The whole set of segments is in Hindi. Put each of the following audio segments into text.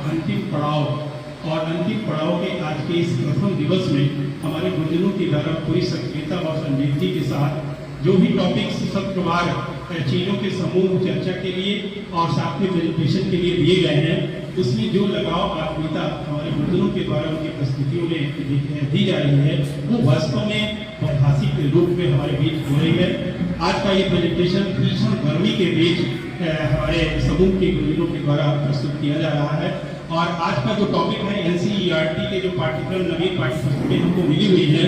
अंतिम पड़ाव के आज के इस प्रथम दिवस में हमारे गुरुजनों के द्वारा पूरी सक्रियता और संजीदगी के साथ जो भी टॉपिक्स सत्रवार चीज़ों के समूह चर्चा के लिए और साथ में प्रेजेंटेशन के लिए दिए गए हैं, उसमें जो लगाव आत्मीयता हमारे गुरुजनों के द्वारा उनकी प्रस्तुतियों में दी जा रही है, वो वास्तव में ऐतिहासिक रूप में हमारे बीच हो रही है। आज का ये प्रेजेंटेशन भीषण गर्मी के बीच हमारे समूह के गुरुजनों के द्वारा प्रस्तुत किया जा रहा है। और आज का जो टॉपिक है NCERT के जो पाठ्यक्रम नवीन पाठ्यपुस्तकें हमको मिली हुई है,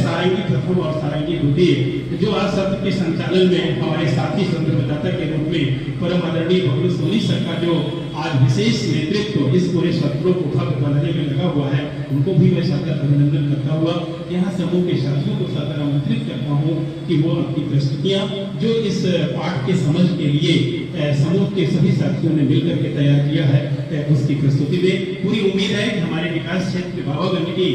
सारंगी प्रथम और सारंगी द्वितीय, जो आज सत्र के संचालन में हमारे साथी संप्रदाता के रूप में परम आदरणीय भगवत सोनी सर का जो आज विशेष नेतृत्व इस पूरे सत्रों को भव्य बनाने में लगा हुआ है, उनको भी मैं सादर अभिनंदन करता हुआ यहाँ समूह के साथियों को सादर आमंत्रित करता हूँ कि वो अपनी प्रस्तुतियाँ जो इस पाठ के समझ के लिए समूह के सभी साथियों ने मिलकर के तैयार किया है, उसकी प्रस्तुति में पूरी उम्मीद है कि हमारे विकास क्षेत्र बाबागंज की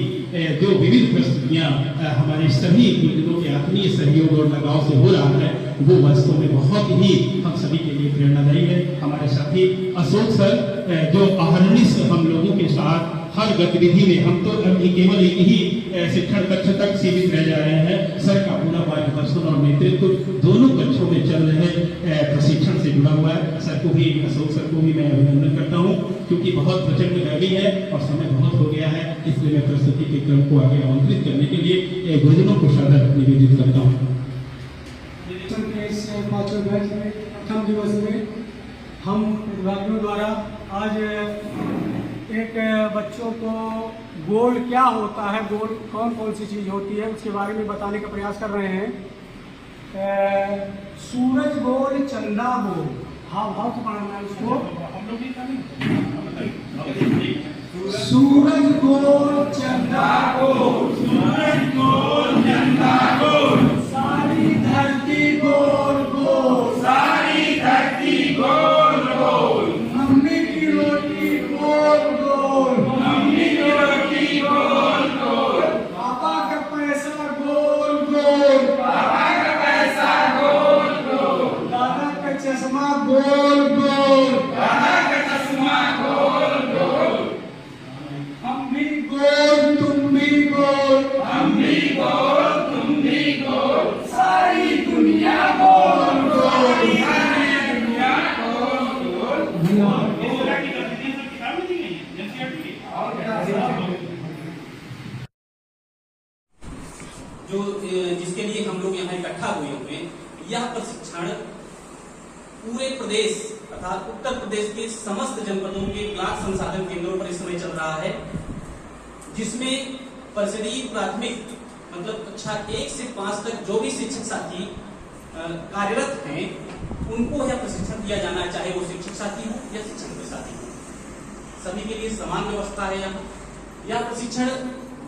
जो विविध प्रस्तुतियाँ हमारे सभी गुरुजनों के आत्मीय सहयोग और लगाव से हो रहा है, वो वास्तव में बहुत ही हम सभी के लिए प्रेरणादायी है। हमारे साथी अशोक सर जो अहर्निश हम लोगों के साथ हर गतिविधि में, हम तो अभी केवल एक ही शिक्षण कक्ष तक सीमित रह जा रहे हैं, सर का पूरा मार्गदर्शन और नेतृत्व दोनों कक्षों में चल रहे प्रशिक्षण से जुड़ा हुआ है। सर को भी, अशोक सर को भी मैं अभिनंदन करता हूँ, क्योंकि बहुत प्रचंड गर्मी है और समय बहुत हो गया है, इसलिए मैं प्रस्तुति के क्रम को आगे आमंत्रित करने के लिए गुरुजनों को सादर निवेदित करता हूँ। पांचवें बैच में प्रथम दिवस में हम विभागों द्वारा आज एक बच्चों को गोल क्या होता है, गोल कौन कौन सी चीज़ होती है, उसके बारे में बताने का प्रयास कर रहे हैं। सूरज गोल, चंदा गोल, हाँ भाव से पढ़ना है उसको। सूरज गोल, चंदा गोल, सूरज गोल, चंदा गोल, सारी धरती गोल गोल, सारी धरती गोल गोल, मम्मी की रोटी गोल गोल, मम्मी की रोटी गोल गोल, पापा का पैसा गोल गोल, पापा का पैसा गोल गोल, दादा का चश्मा गोल गोल, दादा का चश्मा गोल गोल, हम भी गोल तुम भी गोल, हम भी गोल तुम भी गोल, सारी दुनिया गोल गोल, सारी दुनिया गोल गोल। जो जिसके लिए हम लोग यहाँ इकट्ठा हुए हुए, यह प्रशिक्षण पूरे प्रदेश अर्थात उत्तर प्रदेश के समस्त जनपदों के ब्लॉक संसाधन केंद्रों पर इस समय चल रहा है, जिसमें परिषदीय प्राथमिक मतलब कक्षा 1 से 5 तक जो भी शिक्षक साथी कार्यरत हैं, उनको यह प्रशिक्षण दिया जाना है, चाहे वो शिक्षक साथी हो या शिक्षक साथी हो, सभी के लिए समान व्यवस्था है। यह प्रशिक्षण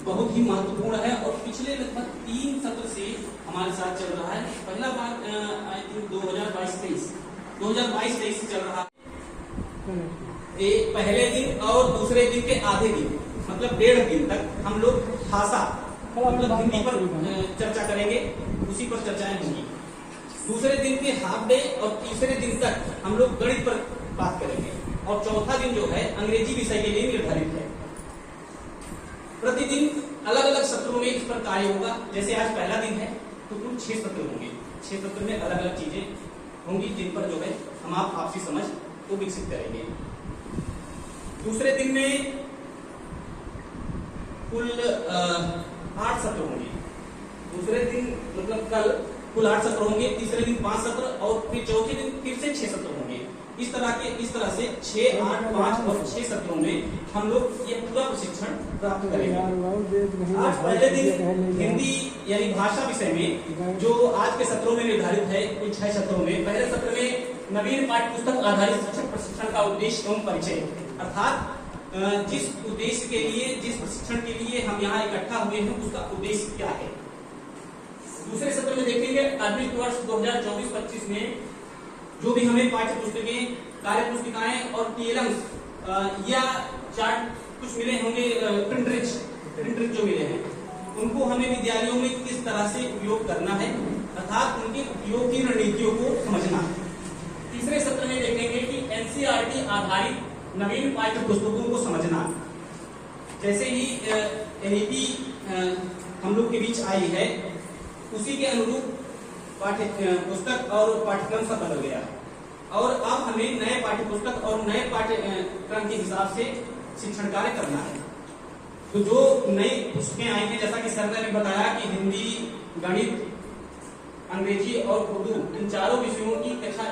बहुत ही महत्वपूर्ण है और पिछले लगभग 3 सत्र से हमारे साथ चल रहा है। पहला बार आई थिंक 2022-23 से चल रहा है। एक पहले दिन और दूसरे दिन के आधे दिन मतलब 1.5 दिन तक हम लोग भाषा मतलब हिंदी पर चर्चा करेंगे, उसी पर चर्चाएं होंगी। दूसरे दिन के हाफ डे और तीसरे दिन तक हम लोग गणित पर बात करेंगे और चौथा दिन जो है अंग्रेजी विषय के लिए निर्धारित है। प्रतिदिन अलग अलग सत्रों में इस पर कार्य होगा। जैसे आज पहला दिन है तो कुल 6 सत्र होंगे, 6 सत्र में अलग अलग चीजें होंगी जिन पर जो है हम आपसी समझ को विकसित करेंगे। दूसरे दिन में कुल 8 सत्र होंगे। दूसरे दिन मतलब कल कुल 8 सत्र होंगे, तीसरे दिन 5 सत्र और फिर चौथे दिन फिर से 6 सत्र होंगे। इस तरह से 6, 8, 5 और 6 सत्रों में हम लोग ये पूरा प्रशिक्षण प्राप्त करेंगे। आज पहले दिन हिंदी यानी भाषा विषय में जो आज के सत्रों में निर्धारित है, कुल 6 सत्रों में, पहले सत्र में नवीन पाठ्यपुस्तक आधारित शिक्षक प्रशिक्षण का उद्देश्य एवं परिचय, अर्थात जिस उद्देश्य के लिए, जिस प्रशिक्षण के लिए हम यहाँ इकट्ठा हुए हैं उसका उद्देश्य क्या है। दूसरे सत्र में देखेंगे आधुनिक वर्ष 2024-25 में जो भी हमें पाठ्य पुस्तकें, कार्य पुस्तिकाएं और TLMs या चार्ट कुछ मिले होंगे, प्रिंट रिच जो मिले हैं, उनको हमें विद्यालयों में किस तरह से उपयोग करना है, अर्थात उनके उपयोग की रणनीतियों को समझना है। तीसरे सत्र में देखेंगे कि NCERT आधारित नवीन पाठ्य पुस्तकों को समझना। जैसे ही एनईपी हम लोग के बीच आई है, उसी के अनुरूप पाठ्य पुस्तक और पाठ्यक्रम सब बदल गया और अब हमें नए पाठ्य पुस्तक और नए पाठ्यक्रम के हिसाब से शिक्षण कार्य करना है। तो जो नई पुस्तकें आई हैं, जैसा कि सर ने बताया कि हिंदी, गणित, अंग्रेजी और उर्दू, इन चारों विषयों की कक्षा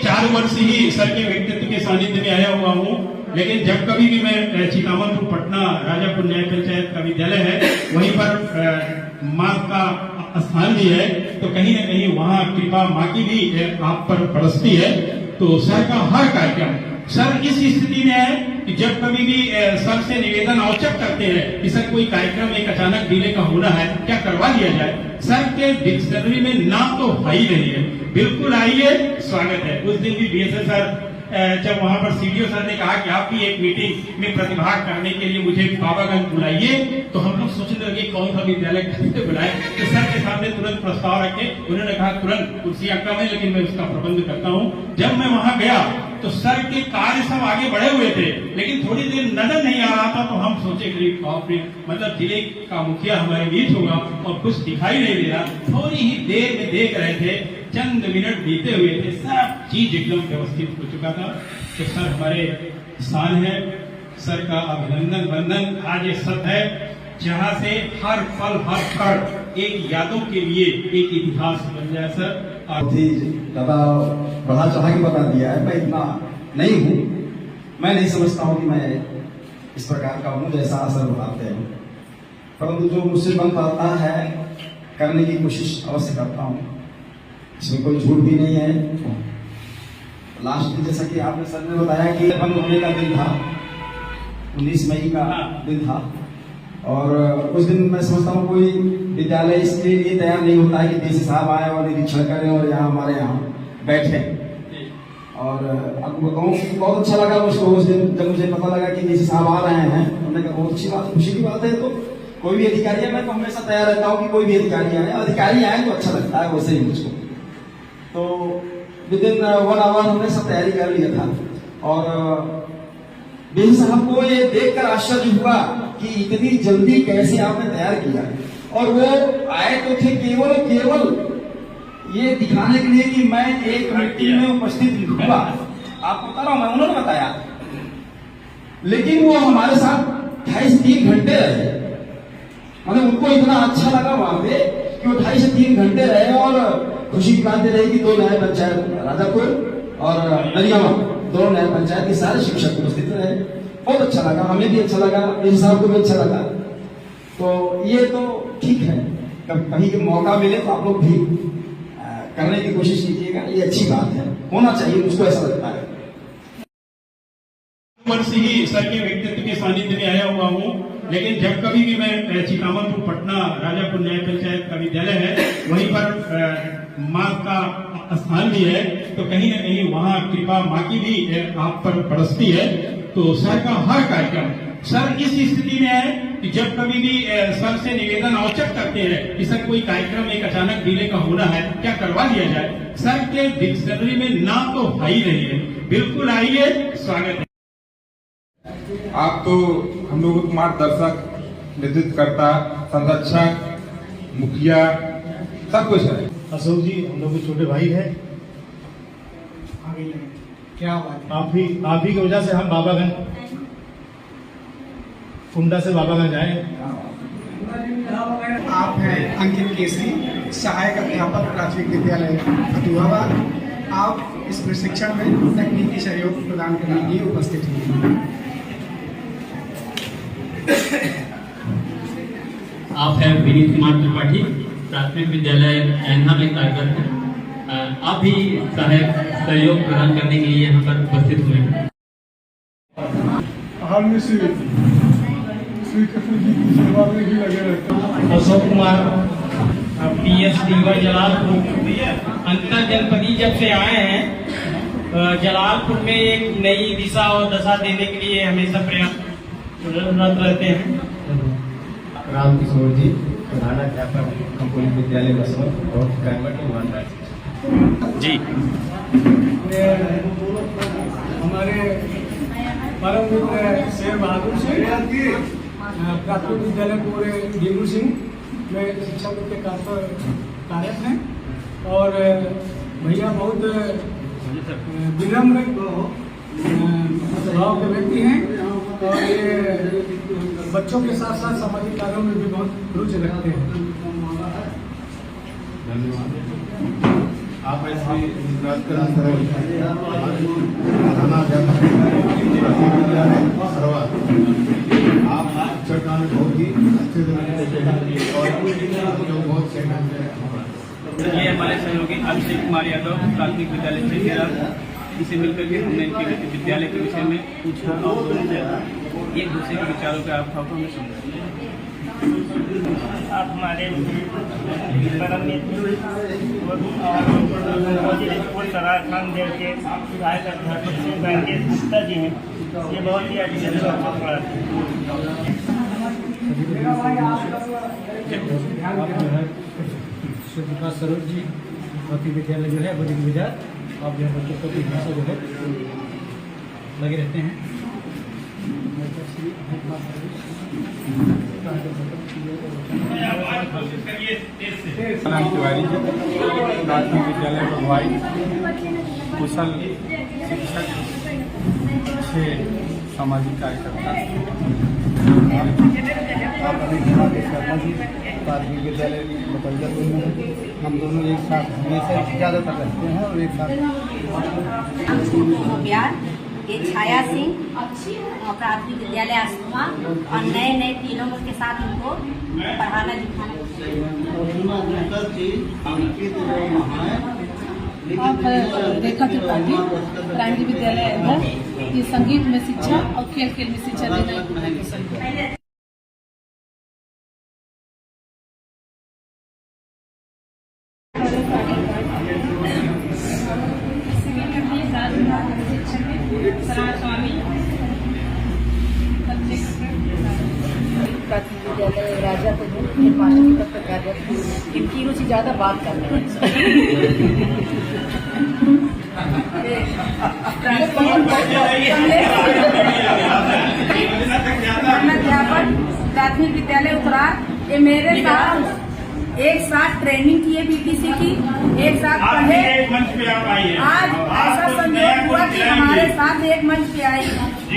4 वर्ष ही सर के व्यक्तित्व के सानिध्य में आया हुआ हूँ, लेकिन जब कभी भी मैं चितामनपुर पटना राजापुर न्याय पंचायत का विद्यालय है, वहीं पर माँ का स्थान भी है, तो कहीं न कहीं वहाँ कृपा माँ की भी आप पर बरसती है। तो सर का हर कार्यक्रम, सर इस स्थिति में है कि जब कभी भी सर से निवेदन औचक करते हैं कि सर कोई कार्यक्रम एक अचानक डिले का होना है, क्या करवा दिया जाए, सर के डिक्शनरी में नाम तो है ही नहीं है। बिल्कुल आइए, स्वागत है। उस दिन भी बीएसएस सर जब वहां पर सीडीओ सर ने कहा कि आप भी एक मीटिंग में प्रतिभाग करने के लिए मुझे बाबागंज बुलाइए, तो हम लोग सोचने लगे कौन सा विद्यालय कैसे बुलाए। तो सर के सामने तुरंत प्रस्ताव रखे, उन्होंने कहा तुरंत कुर्सियां कम है लेकिन मैं उसका प्रबंध करता हूँ। जब मैं वहां गया तो सर के कार्य सब आगे बढ़े हुए थे, लेकिन थोड़ी देर नजर नहीं आ रहा था, तो हम सोचे कि बाप रे, मतलब जिले का मुखिया हमारे बीच होगा और कुछ दिखाई नहीं दे रहा। थोड़ी ही देर में देख रहे थे, चंद मिनट बीते हुए थे, सब चीज एकदम व्यवस्थित हो चुका था। तो सर हमारे स्थान है, सर का अभिनंदन वंदन। आज ये सब है जहाँ से हर पल हर क्षण एक यादों के लिए एक इतिहास बन जाए। सर बहुत ही ज्यादा बढ़ा चढ़ा के बता दिया है। मैं इतना नहीं हूँ, मैं नहीं समझता हूँ कि मैं इस प्रकार का हूँ जैसा असर बताते हैं, परंतु जो मुझसे बन पाता है करने की कोशिश अवश्य करता हूँ, इसमें कोई झूठ भी नहीं है। लास्ट में जैसा कि आपने सर ने बताया कि बंद होने का दिन था, 19 मई का दिन था, और उस दिन मैं समझता हूँ कोई विद्यालय इसके लिए तैयार नहीं होता है कि डीसी साहब आए और निरीक्षण करें और यहाँ हमारे यहाँ बैठे। और आपको बताऊँ कि बहुत अच्छा लगा मुझको उस दिन जब मुझे पता लगा कि डीसी साहब आ रहे हैं। उन्होंने कहा बहुत अच्छी बात, खुशी की बात है। तो कोई भी अधिकारी है, मैं तो हमेशा तैयार रहता हूँ कि कोई भी अधिकारी आए, अधिकारी आए तो अच्छा लगता है वैसे ही मुझको। तो विद इन 1 आवर हमने सब तैयारी कर लिया था और डीसी साहब को ये देखकर आश्चर्य हुआ कि इतनी जल्दी कैसे आपने तैयार किया। और वो आए तो थे केवल ये दिखाने के लिए कि मैं एक मीटिंग में उपस्थित हुआ। आपको बता रहा हूं मैं, उन्होंने बताया, लेकिन वो हमारे साथ 2.5-3 घंटे रहे। मतलब उनको इतना अच्छा लगा वहां पे कि वो 2.5 से 3 घंटे रहे और खुशी की बात रही कि 2 नए पंचायत राजापुर और नरियावा, 2 नए पंचायत के सारे शिक्षक उपस्थित रहे। बहुत अच्छा लगा, हमें भी अच्छा लगा, डीसी साहब को भी अच्छा लगा। तो ये तो ठीक है, कहीं के मौका मिले तो आप लोग भी करने की कोशिश कीजिएगा, ये अच्छी बात है, होना चाहिए, मुझको ऐसा लगता है। वर्ष ही सर के व्यक्तित्व के सानिध्य में आया हुआ हूँ, लेकिन जब कभी भी मैं चितामनपुर पटना राजापुर न्याय पंचायत का विद्यालय है, वहीं पर माँ का स्थान भी है, तो कहीं न कहीं वहाँ कृपा माँ की भी आप पर बरसती है। तो सर का हर कार्यक्रम, सर इस स्थिति में है कि जब कभी भी सर से निवेदन औचक करते हैं कि सर कोई कार्यक्रम एक अचानक डिले का होना है, क्या करवा दिया जाए, सर के डिक्शनरी में नाम तो है ही नहीं है। बिल्कुल आइए, स्वागत है। आप तो हम लोगों को मार्गदर्शक, नेतृत्वकर्ता, संरक्षक, मुखिया सब कुछ है। अशोक जी हम लोग के छोटे भाई है। क्या बात है। आप ही की वजह से हम बाबागंज कुंडा से बाबागंज आए। आप हैं अंकित केसरी, सहायक अध्यापक प्राथमिक विद्यालय फतुहाबाद। आप इस प्रशिक्षण में तकनीकी सहयोग प्रदान करने के लिए उपस्थित हुए। आप हैं विनीत कुमार त्रिपाठी, प्राथमिक विद्यालय ऐन्ना में कार्यरत हैं। आप भी सहायक सहयोग प्रदान करने के लिए यहाँ पर उपस्थित हुए हैं। हाल में श्री कृष्ण जी की सेवा में भी लगे रहते हैं। अशोक कुमार, PSD जलालपुर। अंतर जनपदी जब से आए हैं, जलालपुर में एक नई दिशा और दशा देने के लिए हमेशा प्रयासरत रहते हैं। राम किशोर जी, प्रधानाध्यापक कंपोली विद्यालय बसवंत और कर्मठ ईमानदार। जी ये हमारे परम मित्र शेर बहादुर सिंह प्राथमिक विद्यालय पूरे डेंगू सिंह में शिक्षक के कार्यरत हैं और भैया बहुत विनम्र स्वभाव के व्यक्ति हैं और ये बच्चों के साथ साथ सामाजिक कार्यों में भी बहुत रुचि रखते हैं। आप ऐसे बात कर आप सरकार में बहुत ही अच्छे और बहुत ये हमारे सहयोगी अभिषेक कुमार यादव प्राथमिक विद्यालय से इसे मिलकर के हमने इनके विद्यालय के विषय में पूछा और दोनों से एक दूसरे के विचारों के आभावों में सुना। आप हमारे परम मित्र और सरार खान देव के सहायक अध्यापक से बैंकेश गुप्ता जी हैं। ये बहुत ही अच्छे पढ़ाते हैं। विकास सरोज जी भौतिक विद्यालय जो है बौद्धिक विद्या आप जो है बच्चों को भाषा जो है लगे रहते हैं। तिवारी जी प्राथमिक विद्यालय भगवाई कुशल शिक्षक अच्छे सामाजिक कार्यकर्ता। आप शर्मा जी प्राथमिक विद्यालय बतौलियापुर में हम दोनों एक साथ हमेशा ज़्यादातर रहते हैं और एक साथ। ये छाया सिंह प्राथमिक विद्यालय आसमा और नए तीनों के साथ उनको पढ़ाना लिखाना। आप रेखा त्रिपाठी प्राइमरी विद्यालय है। ये संगीत में शिक्षा और खेल में शिक्षा देना पसंद है। प्राथमिक विद्यालय राजापुर में हेडमास्टर के पद पर कार्यरत है। इनकी रुचि ज़्यादा बात करने में। अध्यापक प्राथमिक विद्यालय उत्तरार ये मेरे साथ एक साथ ट्रेनिंग किए बीटीसी की, एक साथ पढ़े। आज ऐसा संयोग हुआ कि हमारे साथ एक मंच पे आई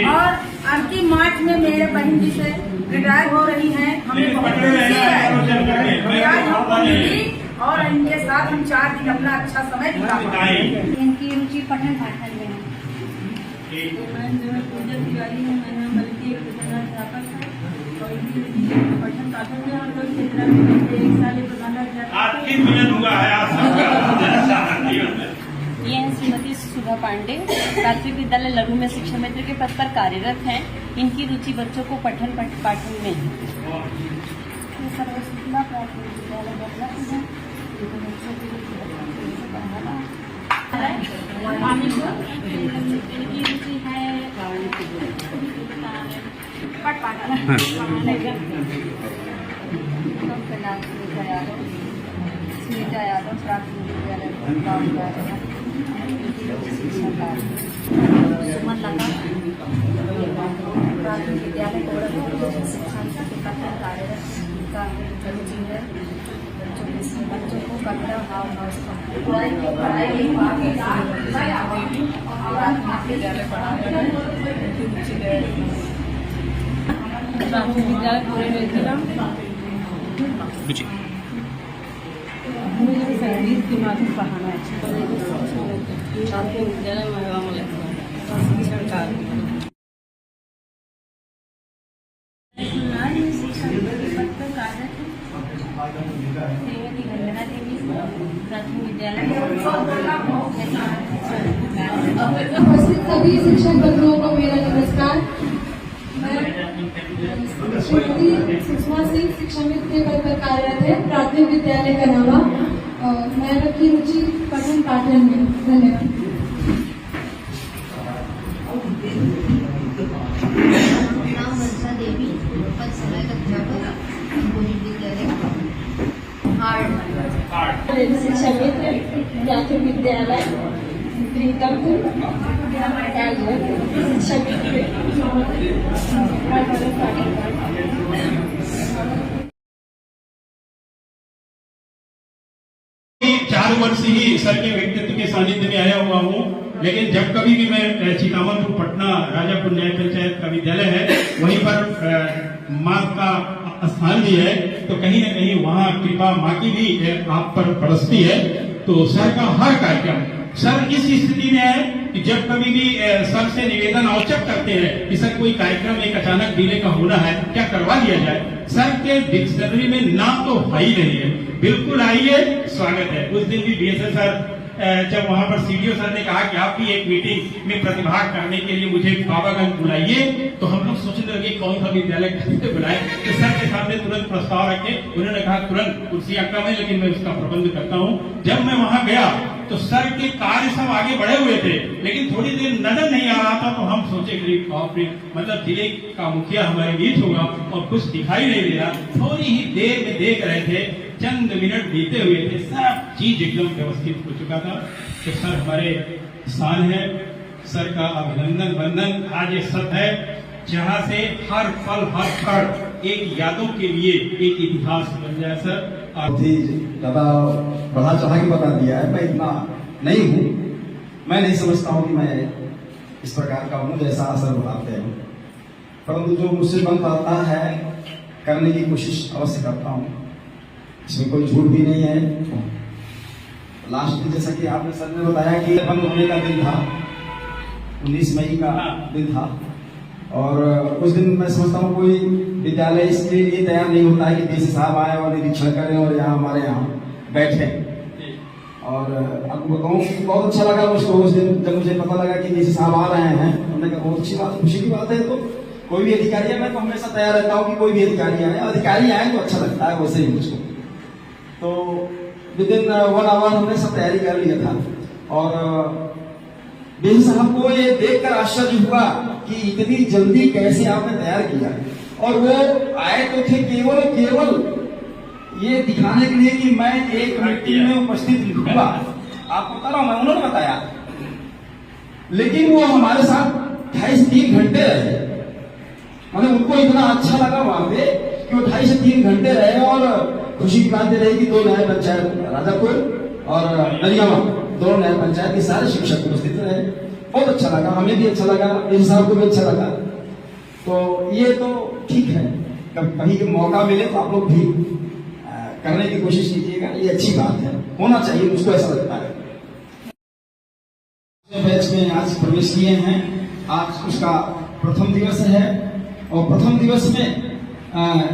और अंतिम मार्च में मेरे बहन जी से रिटायर हो रही हैं। हमें बहुत खुशी है आज हमको मिली और इनके साथ हम 4 दिन अपना अच्छा समय बिता पाए। इनकी रुचि पठन पाठन में है। पूजा तिवारी है, मैंने बल्कि एक प्रधानाध्यापक है और पठन पाठन में हम लोग क्षेत्र में 1 साल प्रधानाध्यापक। ये हैं श्रीमती सुधा पांडे प्राथमिक विद्यालय लघु में शिक्षा मित्र के पद पर कार्यरत हैं। इनकी रुचि बच्चों को पठन पाठन में है। सर्वशिक्षा प्राथमिक विद्यालय बदलापुर है। इनकी रुचि है पठ पाठन। स्मिता यादव प्राथमिक विद्यालय सुमन लता प्राथमिक विद्यालय शिक्षा के पठन कार्यरत का रुचि है। बच्चों को कपड़ा भाव पढ़ाई प्राथमिक विद्यालय पढ़ाने की रुचि है। प्राथमिक विद्यालय पूरे मुझे संगीत के माध्यम पढ़ाना अच्छा प्राथमिक विद्यालय शिक्षण कार्य। प्राथमिक विद्यालय उपस्थित सभी शिक्षक बंधुओं को मेरा नमस्कार। श्रीमती सुषमा सिंह शिक्षा मित्र के पद पर कार्यरत है प्राथमिक विद्यालय का नामा और मैं रखी रुचि पठन पाठन में। धन्यवाद। नाम वर्षा देवी, पद सहायक अध्यापक विद्यालय शिक्षा मित्र प्राथमिक विद्यालय प्रीतमपुर चार वर्ष ही सर के व्यक्तित्व के सानिध्य में आया हुआ हूँ, लेकिन जब कभी भी मैं चितामनपुर पटना राजापुर न्याय पंचायत का विद्यालय है, वहीं पर माँ का स्थान भी है, तो कहीं न कहीं वहाँ कृपा माँ की भी आप पर बरसती है। तो सर का हर कार्यक्रम, सर इस स्थिति में है कि जब कभी भी सर से निवेदन आवश्यक करते हैं कि सर कोई कार्यक्रम एक अचानक डिले का होना है, क्या करवा लिया जाए, सर के डिक्शनरी में नाम तो है ही नहीं है। बिल्कुल आइए, स्वागत है। उस दिन भी बीएसएस सर जब वहां पर सीडीओ सर ने कहा कि आप भी एक मीटिंग में प्रतिभाग करने के लिए मुझे बाबागंज बुलाइए, तो हम लोग सोचने लगे कौन सा विद्यालय कैसे बुलाए। तो सर के सामने तुरंत प्रस्ताव रखे, उन्होंने कहा तुरंत कुर्सियां कम है लेकिन मैं उसका प्रबंध करता हूँ। जब मैं वहां गया तो सर के कार्य सब आगे बढ़े हुए थे, लेकिन थोड़ी देर नजर नहीं आ रहा था, तो हम सोचे मतलब जिले का मुखिया हमारे बीच होगा और कुछ दिखाई नहीं दे रहा। थोड़ी ही देर में देख रहे थे, चंद मिनट बीते हुए थे, सब चीज एकदम व्यवस्थित हो चुका था। तो सर हमारे स्थान है, सर का अभिनंदन वंदन। आज ये सब है जहाँ से हर पल हर क्षण एक यादों के लिए एक इतिहास बन जाए। सर बहुत ही ज्यादा बढ़ा चढ़ा के बता दिया है, मैं इतना नहीं हूँ, मैं नहीं समझता हूँ कि मैं इस प्रकार का हूँ जैसा असर बताते हैं, परंतु जो मुझसे बन पाता है करने की कोशिश अवश्य करता हूँ, इसमें कोई झूठ भी नहीं है। लास्ट दिन जैसा कि आपने सर ने बताया कि बंद होने का दिन था, 19 मई का दिन था, और उस दिन मैं समझता हूँ कोई विद्यालय इसके लिए तैयार नहीं होता है कि डीसी साहब आए और निरीक्षण करें और यहाँ हमारे यहाँ बैठे। और आपको बताऊँ बहुत अच्छा लगा मुझको उस दिन जब मुझे पता लगा कि डीसी साहब आ रहे हैं, उन्होंने कहा बहुत अच्छी बात, खुशी की बात है। तो कोई भी अधिकारी है, मैं तो हमेशा तैयार रहता हूँ कि कोई भी अधिकारी आए तो अच्छा लगता है, वैसे ही मुझको। तो विद इन 1 आवर हमने सब तैयारी कर लिया था, और डीसी साहब को ये देखकर आश्चर्य हुआ कि इतनी जल्दी कैसे आपने तैयार किया। और वो आए तो थे केवल ये दिखाने के लिए कि मैं एक मीटिंग में उपस्थित लिखूंगा, आपको बता रहा हूं मैं, उन्होंने बताया। लेकिन वो हमारे साथ 2.5-3 घंटे रहे, मतलब उनको इतना अच्छा लगा वहां पे कि वो 2.5 से 3 घंटे रहे। और खुशी की बात रही कि 2 न्याय पंचायत राजापुर और नरियावा, 2 न्याय पंचायत के सारे शिक्षक उपस्थित रहे। बहुत अच्छा लगा, हमें भी अच्छा लगा, इस साहब को भी अच्छा लगा। तो ये तो ठीक है, कहीं मौका मिले तो आप लोग भी करने की कोशिश कीजिएगा, ये अच्छी बात है, होना चाहिए, मुझको ऐसा लगता है। बैच में आज प्रवेश किए हैं, आज उसका प्रथम दिवस है, और प्रथम दिवस में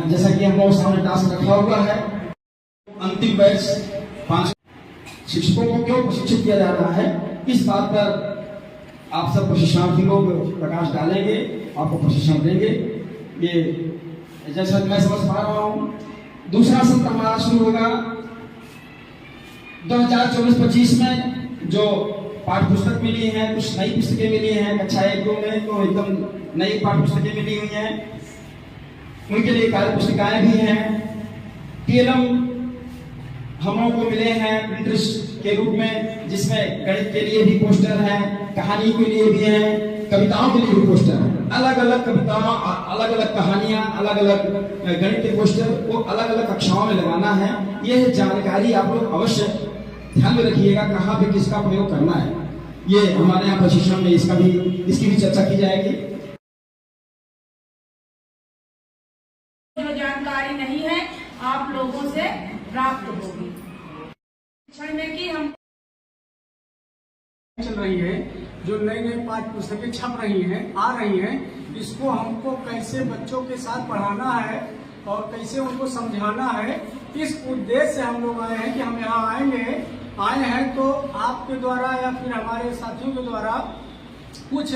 जैसा कि हम लोग सामने टास्क रखा हुआ है, अंतिम बैच 5 शिक्षकों को क्यों प्रशिक्षित किया जा रहा है, इस बात पर आप सब प्रशिक्षणार्थी लोग प्रकाश डालेंगे, आपको प्रशिक्षण देंगे। ये जैसा मैं समझ पा रहा हूँ, दूसरा सत्र हमारा शुरू होगा 2024-25 में। जो पाठ्य पुस्तक मिली है, कुछ नई पुस्तकें मिली हैं, कक्षा 1-2 में तो एकदम नई पाठ्य पुस्तकें मिली हुई हैं, उनके लिए कार्य पुस्तिकाएं भी हैं। टीएलएम हम लोगों को मिले हैं प्रिंटर्स के रूप में, जिसमें गणित के लिए भी पोस्टर हैं, कहानी के लिए भी हैं, कविताओं के लिए भी पोस्टर हैं। अलग अलग कविताओं, अलग अलग कहानियां, अलग अलग गणित के पोस्टर को अलग अलग कक्षाओं में लगाना है। यह जानकारी आप लोग अवश्य ध्यान में रखिएगा, कहाँ पे किसका प्रयोग करना है। ये हमारे यहाँ प्रशिक्षण में इसकी भी चर्चा की जाएगी। जो जानकारी नहीं है आप लोगों से प्राप्त होगी शिक्षण में कि हम चल रही है, जो नई नई पाठ्य पुस्तकें छप रही हैं, आ रही हैं, इसको हमको कैसे बच्चों के साथ पढ़ाना है और कैसे उनको समझाना है, इस उद्देश्य से हम लोग आए हैं कि हम यहाँ आए हैं तो आपके द्वारा या फिर हमारे साथियों के द्वारा कुछ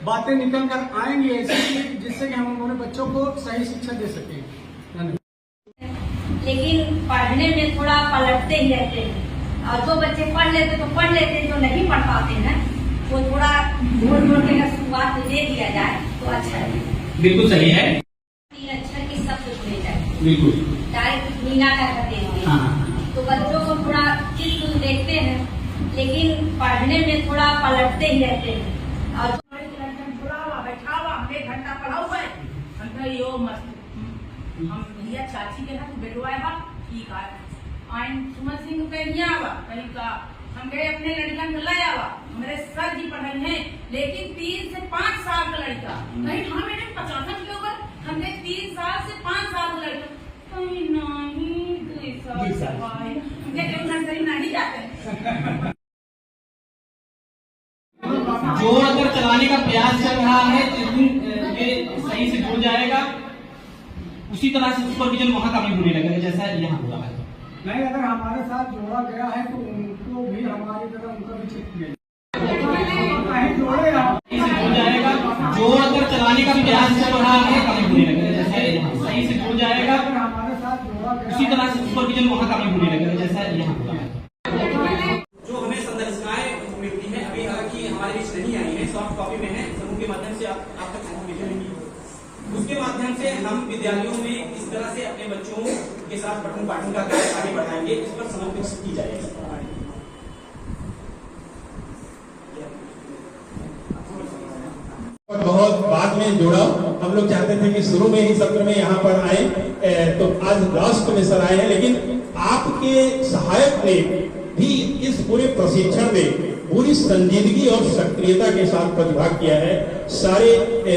बातें निकल कर आएंगी ऐसी, जिससे कि हम अपने बच्चों को सही शिक्षा दे सकें। लेकिन पढ़ने में थोड़ा पलटते ही रहते हैं, और जो बच्चे पढ़ लेते तो पढ़ लेते, जो नहीं पढ़ पाते हैं वो थोड़ा ढूंढ के शुरुआत दे दिया जाए तो अच्छा है। बिल्कुल सही है। 3 अक्षर की सब कुछ ले जाए, बिल्कुल डायरेक्ट मीना का करते हैं। तो बच्चों को थोड़ा चित्र देखते हैं लेकिन पढ़ने में थोड़ा पलटते ही रहते हैं। और बुलावा बैठावा हम 1 घंटा पढ़ाऊ है हम यो मस्त हम भैया चाची के ना बेटवाए बा ठीक है आइन सुमन सिंह पे नहीं आवा कहीं का हम गए अपने लड़कन को ले आवा मेरे सर जी पढ़ाई है लेकिन 3 से 5 साल का लड़का कहीं हाँ मैंने 50 के ऊपर हमने 3 साल से 5 साल का लड़का कहीं नहीं 2 साल हमने नर्सरी नहीं जाते। जो अगर चलाने का प्रयास चल रहा है जिस दिन ये सही से जुड़ जाएगा उसी तरह से सुपरविजन वहाँ का भी होने लगेगा जैसा यहाँ हो रहा है। नहीं, अगर हमारे साथ जोड़ा गया है तो उनको भी हमारी तरह उनका भी चेक किया जोड़े हो जाएगा। जो अगर चलाने का प्रयास चल रहा है कभी होने लगेगा जैसा यहाँ सही से जुड़ जाएगा हमारे साथ जोड़ा गया उसी तरह से सुपरविजन वहाँ का भी होने लगेगा जैसा यहाँ हो रहा है। जो हमें संदर्शनाएं मिलती है अभी हालांकि हमारे बीच नहीं आई है, सॉफ्ट कॉपी में है, समूह के माध्यम से आप तक मिलेंगी। उसके माध्यम से हम विद्यालयों में इस तरह से अपने बच्चों के साथ पठन पाठन का कार्य आगे बढ़ाएंगे, इस पर समर्पित की जाएगी। बहुत बाद में जोड़ा, हम लोग चाहते थे कि शुरू में ही सत्र में यहाँ पर आए, तो आज लास्ट में सर आए हैं, लेकिन आपके सहायक ने भी इस पूरे प्रशिक्षण में पूरी संजीदगी और सक्रियता के साथ प्रतिभाग किया है। सारे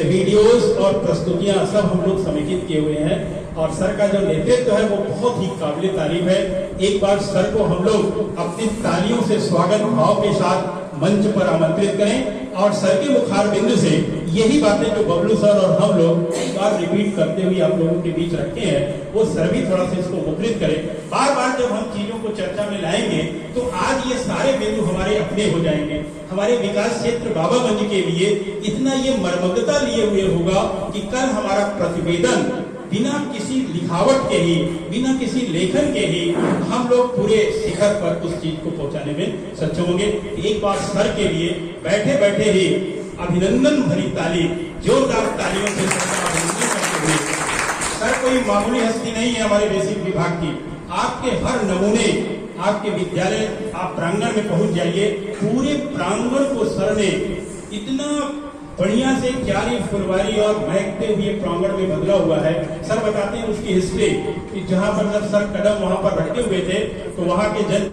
वीडियोस और प्रस्तुतियां सब हम लोग समेकित किए हुए हैं और सर का जो नेतृत्व है वो बहुत ही काबिल तारीफ है। एक बार सर को हम लोग अपनी तालियों से स्वागत भाव के साथ मंच पर आमंत्रित करें और सर के मुखार बिंदु से यही बातें जो बबलू सर और हम लोग एक बार रिपीट करते हुए आप लोगों के बीच रखे हैं वो सर भी थोड़ा सा इसको मुद्रित करें। बार बार जब हम चीजों को चर्चा में लाएंगे तो आज ये सारे बिंदु हमारे अपने हो जाएंगे। हमारे विकास क्षेत्र बाबागंज के लिए इतना ये मर्मज्ञता लिए हुए होगा कि कल हमारा प्रतिवेदन बिना किसी लिखावट के ही, बिना किसी लेखन के ही हम लोग पूरे शिखर पर उस चीज को पहुंचाने में सक्षम होंगे। एक बार सर के लिए बैठे बैठे ही अभिनंदन भरी ताली, जोरदार तालियों से अभिनंदन करते हुए। सर कोई मामूली हस्ती नहीं है हमारे बेसिक विभाग की। आपके हर नमूने आपके विद्यालय आप प्रांगण में पहुंच जाइए, पूरे प्रांगण को सर ने इतना बढ़िया से क्यारी फुलवारी और महकते हुए प्रांगण में बदला हुआ है। सर बताते हैं उसकी हिस्ट्री कि जहाँ पर जब सर कदम वहाँ पर रखे हुए थे तो वहाँ के जन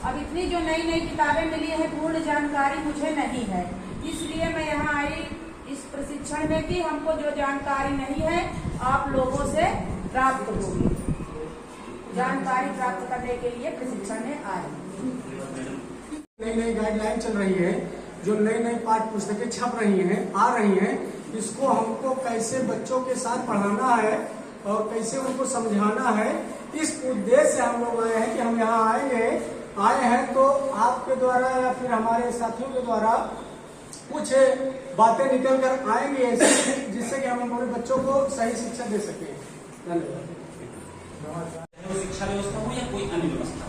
अब इतनी जो नई नई किताबें मिली है पूर्ण जानकारी मुझे नहीं है, इसलिए मैं यहाँ आई इस प्रशिक्षण में कि हमको जो जानकारी नहीं है आप लोगों से प्राप्त होगी। जानकारी प्राप्त करने के लिए प्रशिक्षण में आए। नई नई गाइडलाइन चल रही है, जो नई नई पाठ्य पुस्तकें छप रही हैं, आ रही हैं, इसको हमको कैसे बच्चों के साथ पढ़ाना है और कैसे उनको समझाना है, इस उद्देश्य से हम लोग आए हैं कि हम यहाँ आए हैं तो आपके द्वारा या फिर हमारे साथियों के द्वारा कुछ बातें निकल कर आएंगी ऐसे जिससे कि हम हमारे बच्चों को सही शिक्षा दे सकें। धन्यवाद। शिक्षा व्यवस्था हो या कोई अन्य व्यवस्था,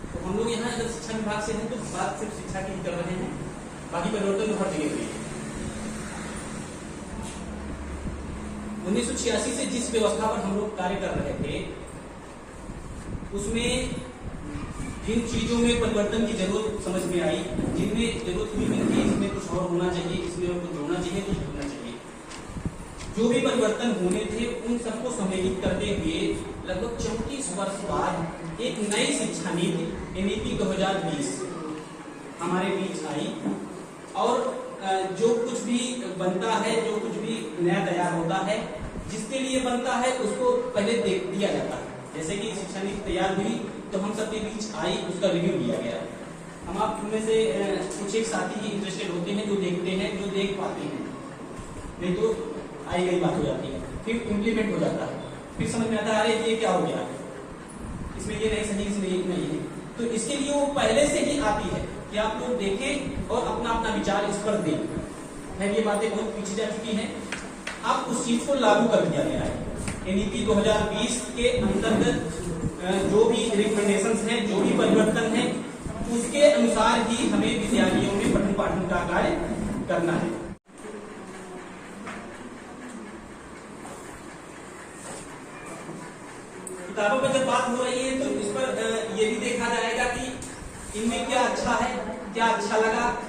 तो हम लोग यहाँ अगर शिक्षा विभाग से हैं तो बात सिर्फ शिक्षा की ही कर रहे हैं, बाकी परिवर्तन तो हर जगह हुए। 1986 से जिस व्यवस्था पर हम लोग कार्य कर रहे थे उसमें जिन चीजों में परिवर्तन की जरूरत समझ में आई, जिनमें जरूरत हुई कि इसमें कुछ और होना चाहिए, इसमें और कुछ होना चाहिए, कुछ होना चाहिए, जो भी परिवर्तन होने थे उन सबको सम्मिलित करते हुए लगभग 34 वर्ष बाद एक नई शिक्षा नीति NEP 2020 हमारे बीच आई और जो कुछ भी बनता है, जो कुछ भी नया तैयार होता है, जिसके लिए बनता है उसको पहले देख दिया जाता है। जैसे कि शिक्षा नीति तैयार हुई तो हम सबके बीच आई, उसका रिव्यू लिया गया। हम आप उनमें से कुछ एक साथी ही इंटरेस्टेड होते हैं, जो देखते हैं, जो देख पाते हैं, नहीं तो आई गई बात हो जाती है, फिर इम्प्लीमेंट हो जाता है, फिर समझ में आता है अरे ये क्या हो गया, इसमें ये नहीं सही, इसमें ये नहीं है। तो इसके लिए वो पहले से ही आती है कि आप लोग देखें और अपना अपना विचार इस पर दें। ये बातें बहुत पीछे जा चुकी हैं, आप उस चीज को लागू कर दिया गया है। NEP 2020 के अंतर्गत जो भी रिकमेंडेशंस हैं, जो भी परिवर्तन है, उसके अनुसार ही हमें विद्यालयों में पठन पाठन का कार्य करना है। किताबों पर जब बात हो रही है तो इस पर यह भी देखा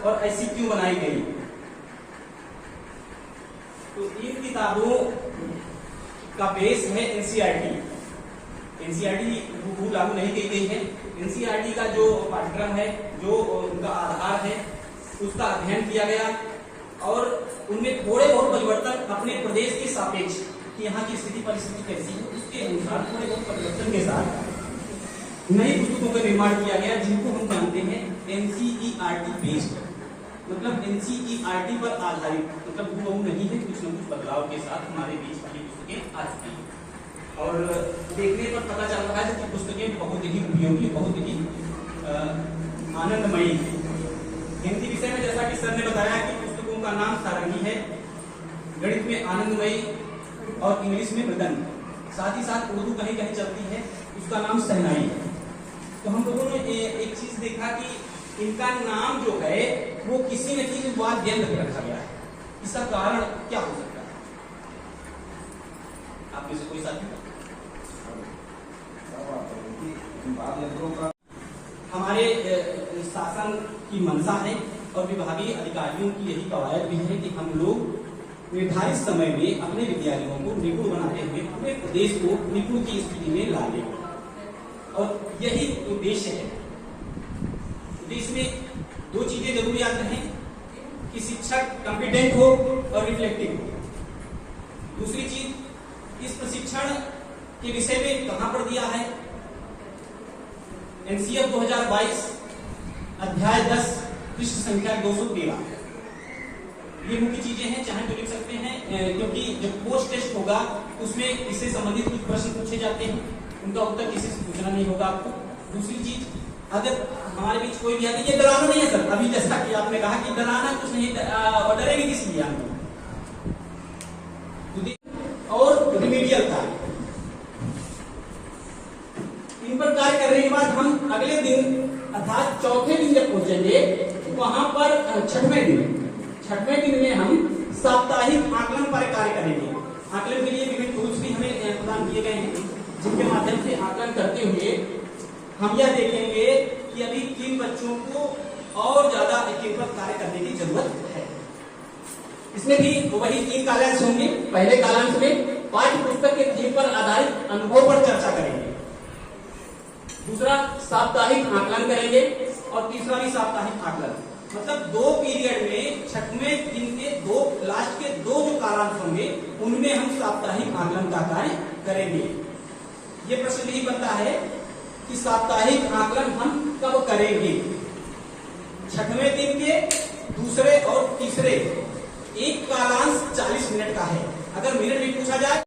और ऐसी क्यों बनाई गई? तो इन किताबों का बेस है एनसीईआरटी। एनसीईआरटी लागू नहीं की गई है। एनसीईआरटी का जो पाठ्यक्रम है, जो उनका आधार है, उसका अध्ययन किया गया और उनमें थोड़े बहुत परिवर्तन अपने प्रदेश के सापेक्ष कि यहाँ की स्थिति परिस्थिति कैसी है उसके अनुसार थोड़े बहुत परिवर्तन के साथ नई पुस्तकों का निर्माण किया गया, जिनको हम जानते हैं एनसीईआरटी बेस्ड, मतलब एनसीईआरटी पर आधारित, मतलब वो नहीं है, कुछ न कुछ बदलाव के साथ हमारे बीच वाली पुस्तकें आ चुकी हैं और देखने पर पता चल रहा है कि पुस्तकें बहुत ही उपयोगी, बहुत ही आनंदमयी। हिंदी विषय में जैसा कि सर ने बताया कि पुस्तकों का नाम सारंगी है, गणित में आनंदमयी और इंग्लिश में मृदंग, साथ ही साथ उर्दू कहीं कहीं चलती है, उसका नाम सहनाई है। तो हम लोगों ने एक चीज देखा कि इनका नाम जो है वो किसी न किसी वाद्य यंत्र पे रखा गया है। इसका कारण क्या हो सकता है? आप में से कोई साथी? हमारे शासन की मंशा है और विभागीय अधिकारियों की यही कवायद भी है कि हम लोग निर्धारित समय में अपने विद्यालयों को निपुण बनाते हुए अपने प्रदेश को निपुण की स्थिति में ला ले, और यही उद्देश्य है। देश में दो चीजें जरूर याद रखें कि शिक्षक कॉम्पिटेंट हो और रिफ्लेक्टिव हो। दूसरी चीज, इस प्रशिक्षण के विषय में कहां पर दिया है? एनसीएफ 2022 अध्याय 10 पृष्ठ संख्या 213। ये मुख्य चीजें हैं, चाहे तो लिख सकते हैं, क्योंकि जब पोस्ट टेस्ट होगा उसमें इससे संबंधित कुछ प्रश्न पूछे जाते हैं, उनका उत्तर किसी से पूछना नहीं होगा आपको। दूसरी चीज, अगर हमारे बीच कोई भी आदमी, ये डराना नहीं है सर, अभी जैसा कि आपने कहा कि डराना कुछ नहीं, और डरेंगे किस लिए हम? और रिमीडियल कार्य, इन पर कार्य करने के बाद हम अगले दिन अर्थात चौथे दिन जब पहुंचेंगे तो वहां पर छठवें दिन में हम साप्ताहिक आकलन पर कार्य करेंगे। आकलन के लिए विभिन्न टूल्स भी हमें प्रदान किए गए हैं, जिनके माध्यम से आकलन करते हुए हम यह देखेंगे कि अभी किन बच्चों को और ज्यादा किन पर कार्य करने की जरूरत है। इसमें भी वही 3 कालांश होंगे। पहले कालांश में पाठ्य पुस्तक के थीम पर आधारित अनुभव पर चर्चा करेंगे, दूसरा साप्ताहिक आकलन करेंगे और तीसरा भी साप्ताहिक आकलन। मतलब 2 पीरियड में छठवें दिन के लास्ट के 2 जो कालांश होंगे उनमें हम साप्ताहिक आकलन का कार्य करेंगे। ये प्रश्न यही बनता है कि साप्ताहिक आकलन हम कब करेंगे? छठवें दिन के दूसरे और तीसरे, एक कालांश 40 मिनट का है। अगर मिनट में पूछा जाए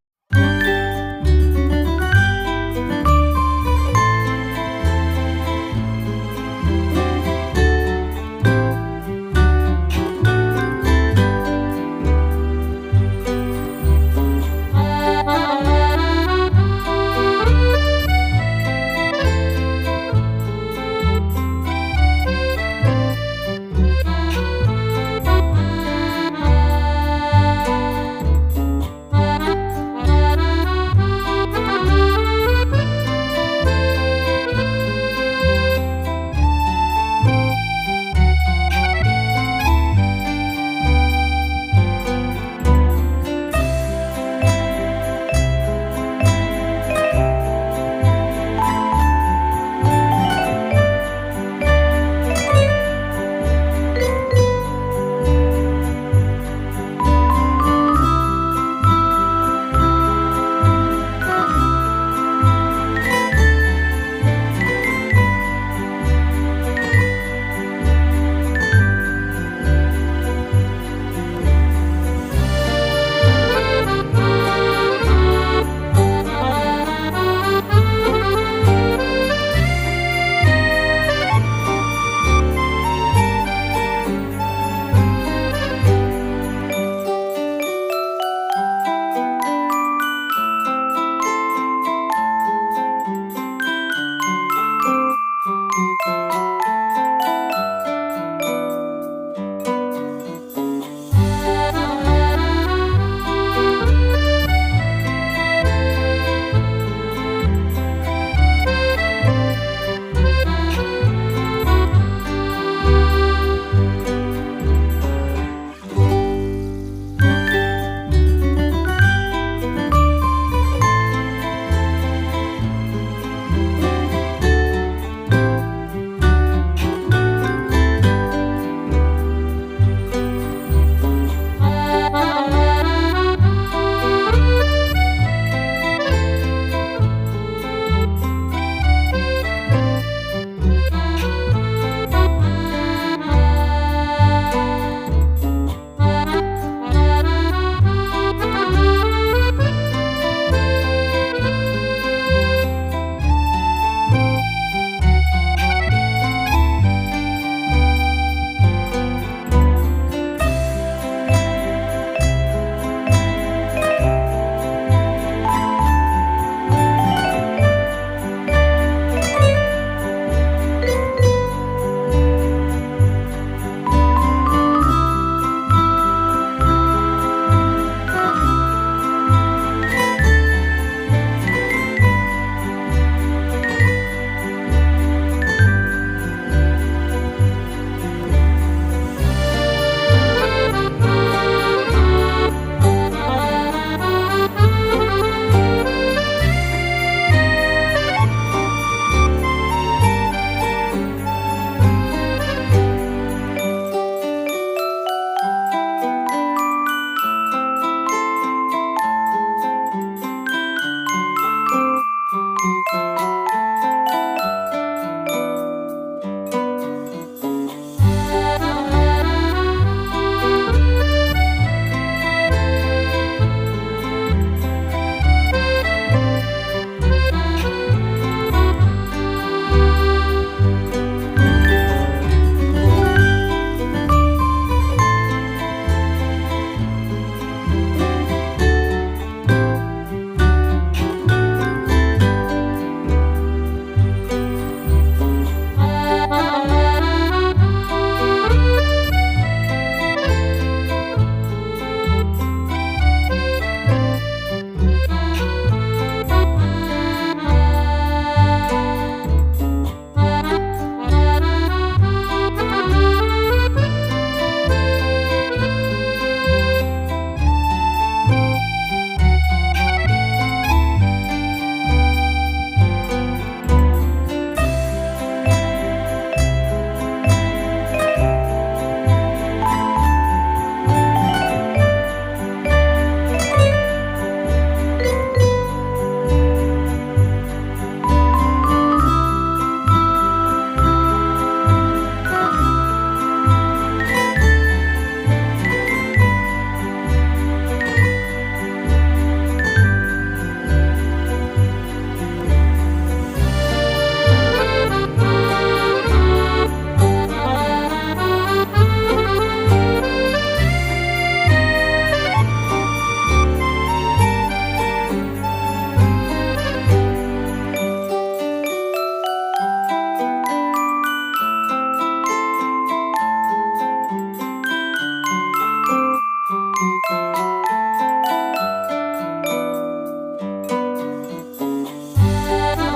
है।